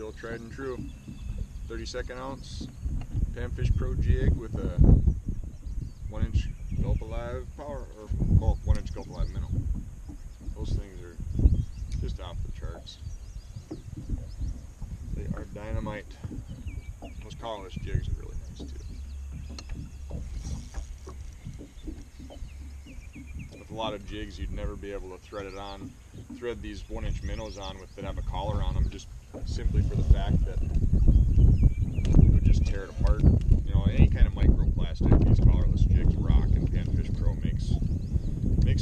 still tried and true. 32nd ounce Panfish Pro jig with a 1-inch gulp alive power, or 1-inch gulp alive minnow. Those things are just off the charts. They are dynamite. Those colorless jigs are really nice too. With a lot of jigs, you'd never be able to thread these 1-inch minnows on that have a collar on them, just simply for the fact that it would just tear it apart. You know, any kind of microplastic, these collarless jigs rock, and Panfish Pro makes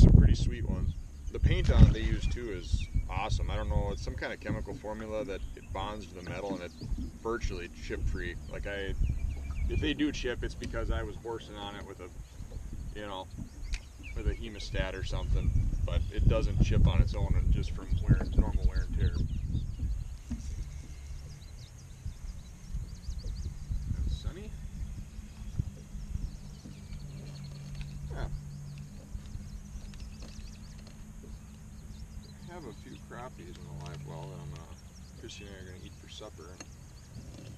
some pretty sweet ones. The paint on they use too is awesome. I don't know, it's some kind of chemical formula that it bonds to the metal and it's virtually chip free. Like if they do chip, it's because I was horsing on it with a hemostat or something, but it doesn't chip on its own just from normal wear and tear. It's sunny. Yeah. I have a few crappies in the live well that Chrissy and I are going to eat for supper.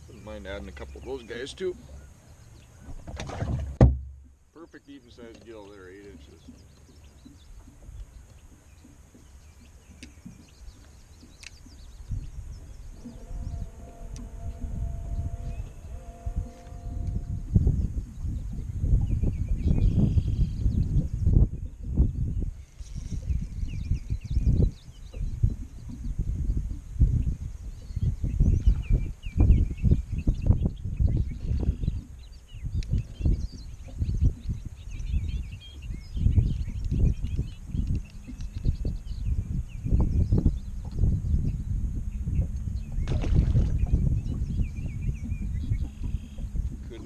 Wouldn't mind adding a couple of those guys too. Perfect even sized gill there, 8 inches.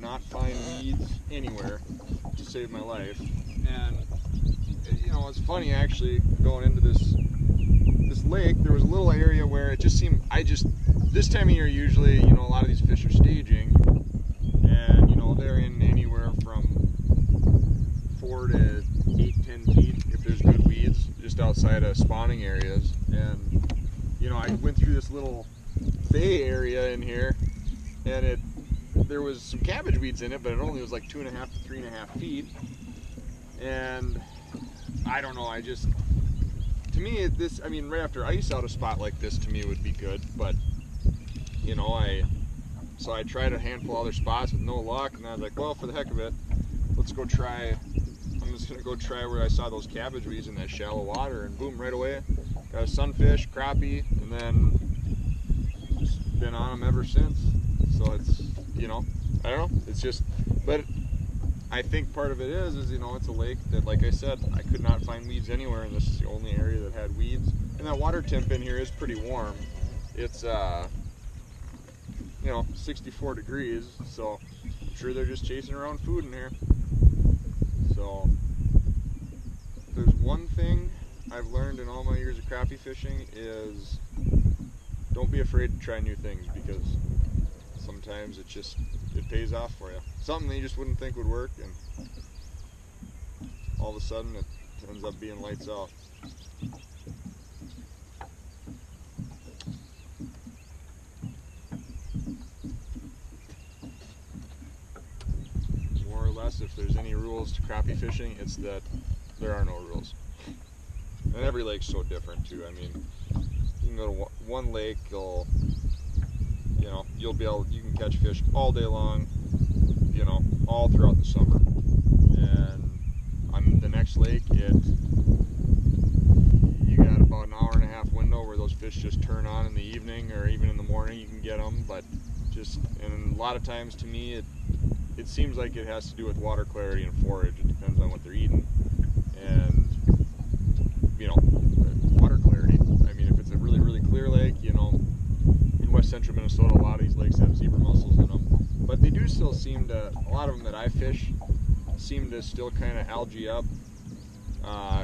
Not find weeds anywhere to save my life, and you know, it's funny actually, going into this lake, there was a little area where it just seemed, this time of year usually, you know, a lot of these fish are staging, and you know, they're in anywhere from 4 to 8-10 feet if there's good weeds just outside of spawning areas. And you know, I went through this little bay area in here, and there was some cabbage weeds in it, but it only was like 2.5 to 3.5 feet. And I don't know, to me, right after ice out, a spot like this to me would be good, but you know, so I tried a handful of other spots with no luck, and I was like, well, for the heck of it, I'm just gonna go try where I saw those cabbage weeds in that shallow water, and boom, right away, got a sunfish, crappie, and then just been on them ever since. So it's, you know, I don't know, it's just, but I think part of it is, you know, it's a lake that, like I said, I could not find weeds anywhere, and this is the only area that had weeds. And that water temp in here is pretty warm. It's, you know, 64 degrees, so I'm sure they're just chasing around food in here. So, if there's one thing I've learned in all my years of crappie fishing is don't be afraid to try new things, because sometimes it pays off for you. Something that you just wouldn't think would work, and all of a sudden it ends up being lights out. More or less, if there's any rules to crappie fishing, it's that there are no rules. And every lake's so different too. I mean, you can go to one lake, you can catch fish all day long, you know, all throughout the summer. And on the next lake, you got about an hour-and-a-half window where those fish just turn on in the evening, or even in the morning you can get them. But and a lot of times, to me, it seems like it has to do with water clarity and forage. It depends on what they're eating. And, you know, water clarity. I mean, if it's a really, really clear lake, you know, in west central Minnesota, a lot of these lakes have zebra mussels in them. But they do still seem to, a lot of them that I fish, seem to still kind of algae up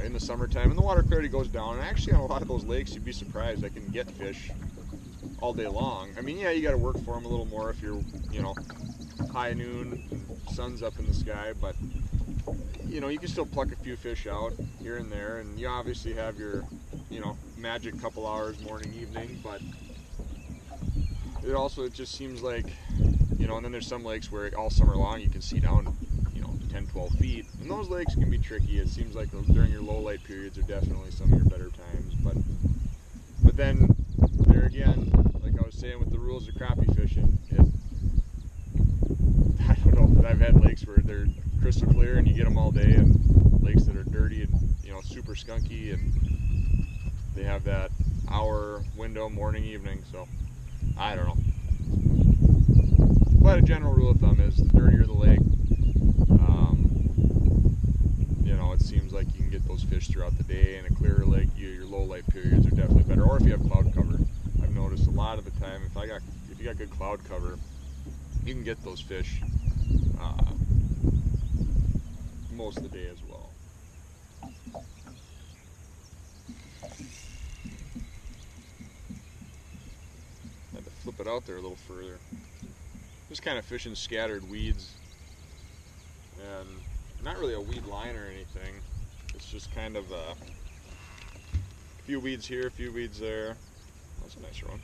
in the summertime. And the water clarity goes down. And actually, on a lot of those lakes, you'd be surprised, I can get fish all day long. I mean, yeah, you got to work for them a little more if you're, you know, high noon, sun's up in the sky, but you know, you can still pluck a few fish out here and there, and you obviously have your, you know, magic couple hours morning, evening, but it just seems like, you know, and then there's some lakes where all summer long you can see down, you know, 10, 12 feet. And those lakes can be tricky. It seems like during your low light periods are definitely some of your better times. But then, there again, like I was saying with the rules of crappie fishing, I don't know, but I've had lakes where they're crystal clear and you get them all day, and lakes that are dirty and, you know, super skunky, and they have that hour window, morning, evening, so I don't know. But a general rule of thumb is the dirtier the lake, you know, it seems like you can get those fish throughout the day. In a clearer lake, your low light periods are definitely better. Or if you have cloud cover, I've noticed a lot of the time, if you got good cloud cover, you can get those fish most of the day as well. Had to flip it out there a little further. Just kind of fishing scattered weeds, and not really a weed line or anything. It's just kind of a few weeds here, a few weeds there. That's a nicer one.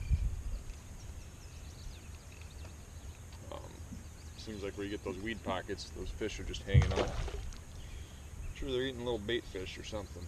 Seems like where you get those weed pockets, those fish are just hanging out. I'm sure they're eating little bait fish or something.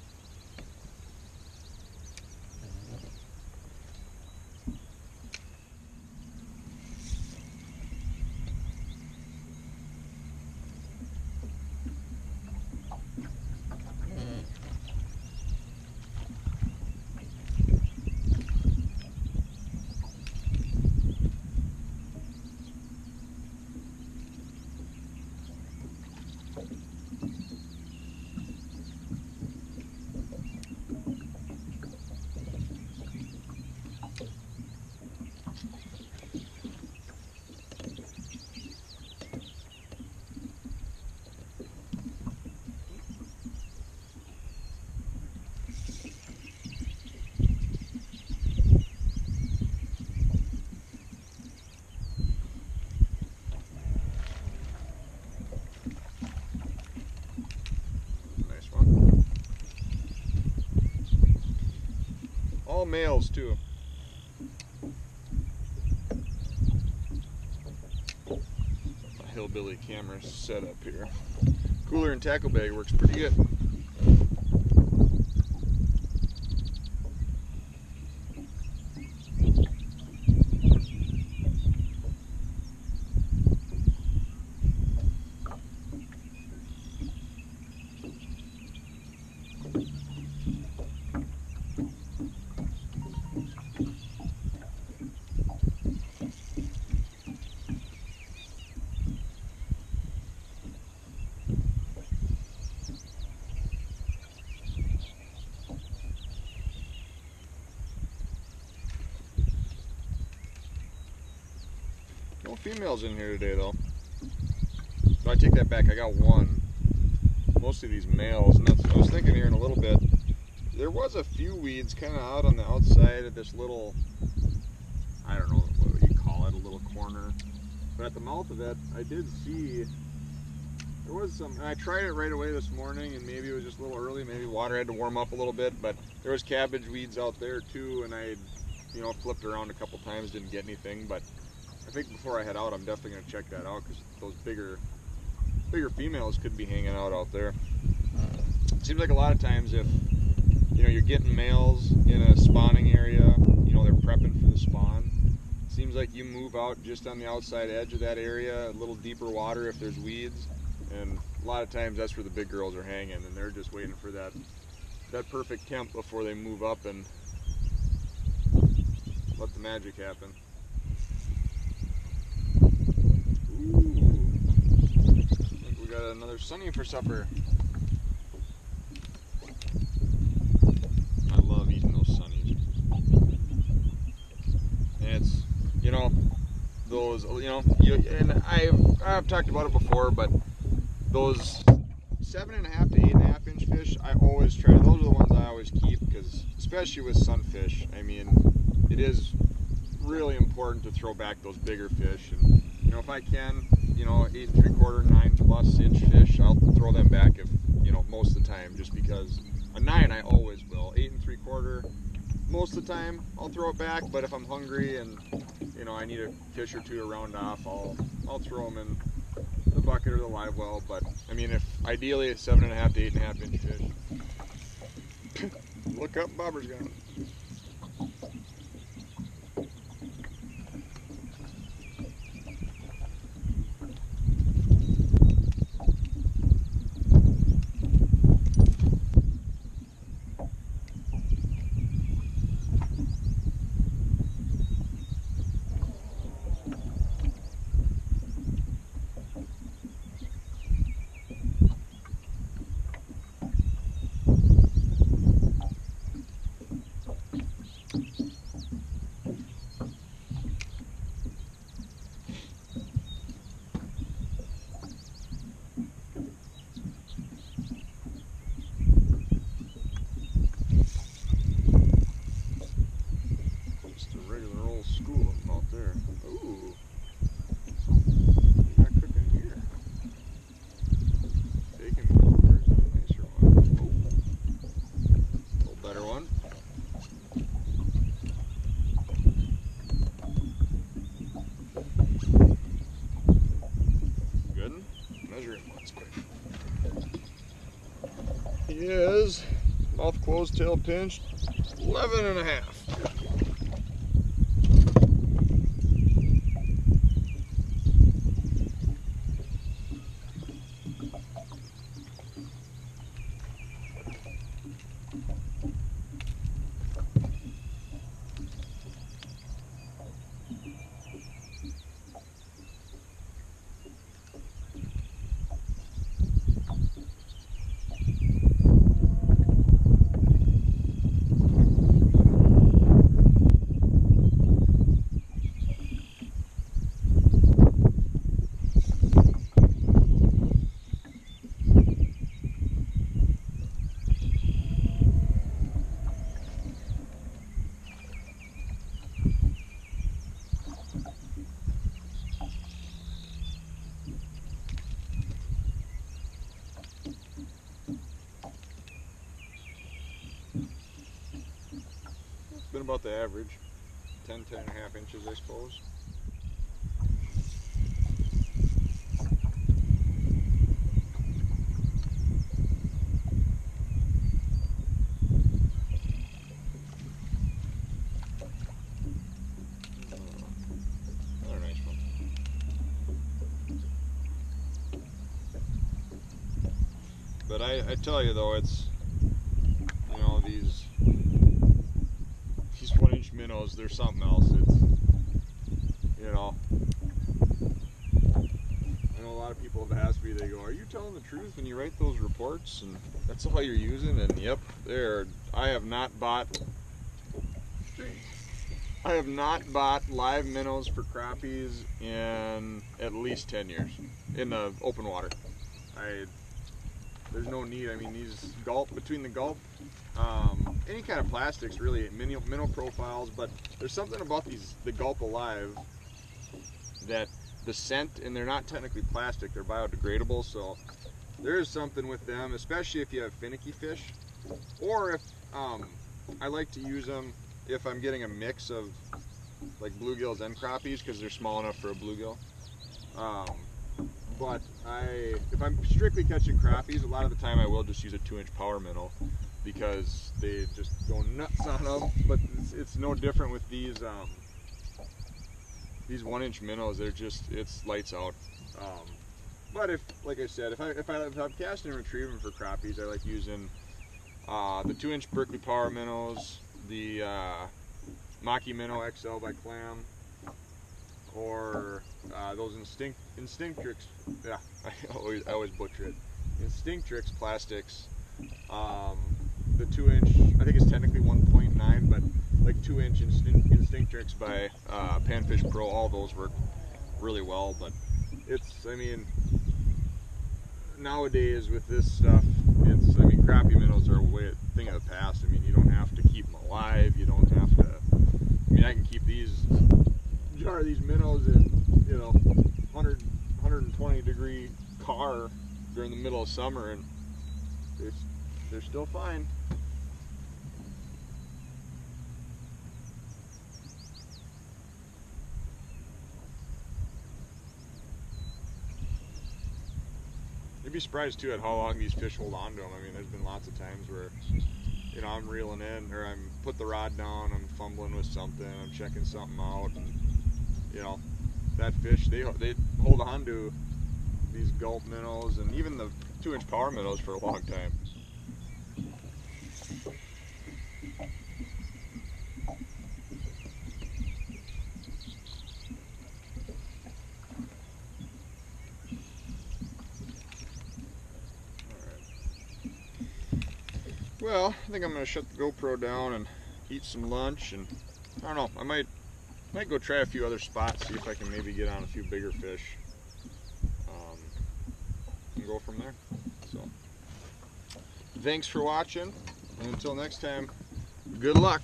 All males too. A hillbilly camera setup here. Cooler and tackle bag works pretty good. No females in here today though. So I take that back, I got one. Most of these males, and that's, I was thinking here in a little bit, there was a few weeds kind of out on the outside of this little, I don't know what you call it, a little corner. But at the mouth of it, I did see, there was some, and I tried it right away this morning, and maybe it was just a little early, maybe water had to warm up a little bit, but there was cabbage weeds out there too, and I, you know, flipped around a couple times, didn't get anything, but I think before I head out, I'm definitely going to check that out, because those bigger females could be hanging out there. It seems like a lot of times if, you know, you're getting males in a spawning area, you know, they're prepping for the spawn. It seems like you move out just on the outside edge of that area, a little deeper water if there's weeds, and a lot of times that's where the big girls are hanging, and they're just waiting for that perfect temp before they move up and let the magic happen. Ooh, I think we got another sunny for supper. I love eating those sunnies. And it's, you know, those, you know, and I've talked about it before, but those 7.5 to 8.5 inch fish, I always try, those are the ones I always keep, because especially with sunfish, I mean, it is really important to throw back those bigger fish. And you know, if I can, you know, 8 3/4, 9+ inch fish, I'll throw them back if, you know, most of the time, just because a 9 I always will. 8 3/4, most of the time I'll throw it back, but if I'm hungry and you know, I need a fish or two to round off, I'll throw them in the bucket or the live well. But I mean, if ideally a 7.5 to 8.5 inch fish. Look up, bobber's gone. He is, mouth closed, tail pinched, 11.5. Been about the average, 10.5 inches, I suppose. Another nice one. But I tell you though, it's, you know, these 1-inch minnows, they're something else. It's, you know, I know a lot of people have asked me, they go, are you telling the truth when you write those reports and that's all you're using? And yep, I have not bought live minnows for crappies in at least 10 years in the open water. There's no need. I mean, these between the gulp, any kind of plastics really, minnow profiles, but there's something about the gulp alive that the scent, and they're not technically plastic, they're biodegradable, so there is something with them, especially if you have finicky fish, or if I like to use them if I'm getting a mix of like bluegills and crappies because they're small enough for a bluegill. But if I'm strictly catching crappies, a lot of the time I will just use a 2-inch power minnow because they just go nuts on them. But it's no different with these 1-inch minnows. They're just, it's lights out. But if, like I said, if I'm casting and retrieving for crappies, I like using the 2-inch Berkeley Power minnows, the Maki Minnow XL by Clam, or those Instinctrix, yeah, I always butcher it, Instinctrix plastics, the 2-inch, I think it's technically 1.9, but like 2-inch Instinctrix by Panfish Pro, all those work really well. But it's, I mean, nowadays with this stuff, it's, I mean, crappie minnows are a thing of the past. I mean, you don't have to keep them alive, you don't have to, I mean, I can keep these minnows in, you know, 120 degree car during the middle of summer, and they're still fine. be surprised too at how long these fish hold on to them. I mean, there's been lots of times where, you know, I'm reeling in, or I'm put the rod down, I'm fumbling with something, I'm checking something out, and you know, that fish, they hold on to these gulp minnows and even the 2-inch power minnows for a long time. Well, I think I'm going to shut the GoPro down and eat some lunch, and I don't know, I might go try a few other spots, see if I can maybe get on a few bigger fish, and go from there. So, thanks for watching, and until next time, good luck.